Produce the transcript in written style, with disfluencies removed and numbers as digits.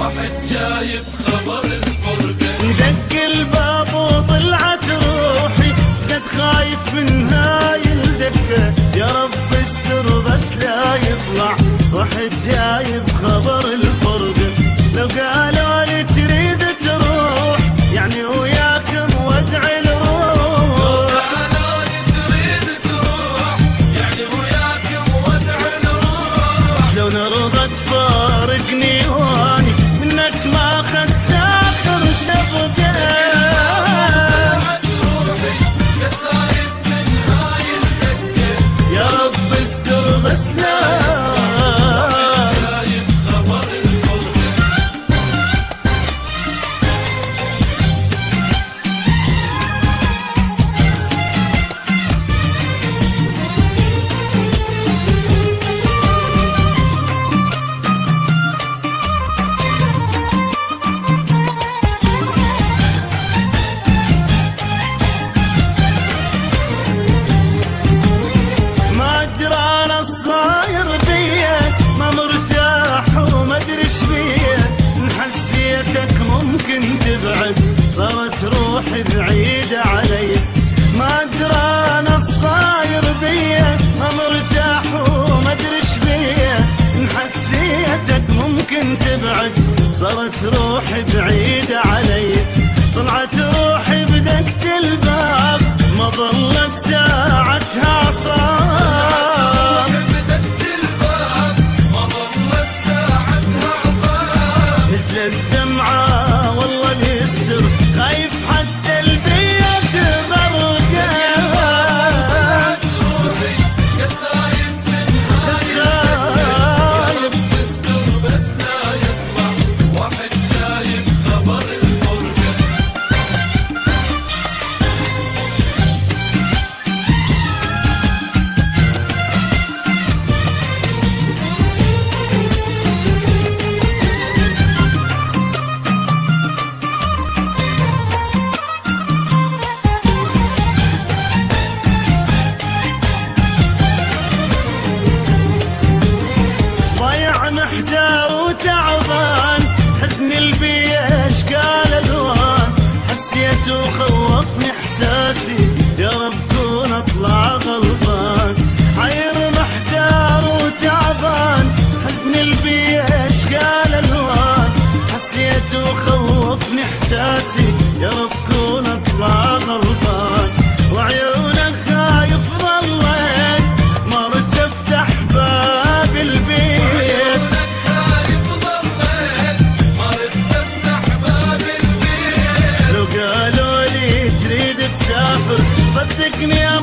واحد جايب خبر الفرقة. دق الباب وطلعت روحي، شقد خايف من هاي الدقة، يا رب استر بس لا يطلع واحد جايب خبر الفرقة. لو قالوا لي تريد تروح يعني وياكم وادعي الروح، قالوا لي تريد تروح يعني وياكم وادعي الروح. شلون ارضى تفارقني واني منك ما اخذت اخر شبقة. يا رب استر بس لا الصاير بيا، ما مرتاح وما ادري ايش بيا، ان حسيتك ممكن تبعد صارت روحي بعيدة علي. ما ادري انا الصاير بيا، ما مرتاح وما ادري ايش بيا، ان حسيتك ممكن تبعد صارت روحي بعيدة علي. طلعت روحي بدقت الباب، ما ظلت ساعتها صار، نزلت دمعة والله اليسر، خايف حتى البيت برقة. روحي قد خايف من هاي يستر بس لا يطلع واحد جايب خبر الفرقة. محتار وتعبان، حزن البي اشكال الوان، حسيت وخوفني احساسي يا رب كون اطلع غلطان. عير محتار وتعبان، حزن البي اشكال الوان، حسيت وخوفني احساسي يا رب كون اطلع غلطان. وعيونك خايف ظليت ما رد افتح باب البيت، صدقني يا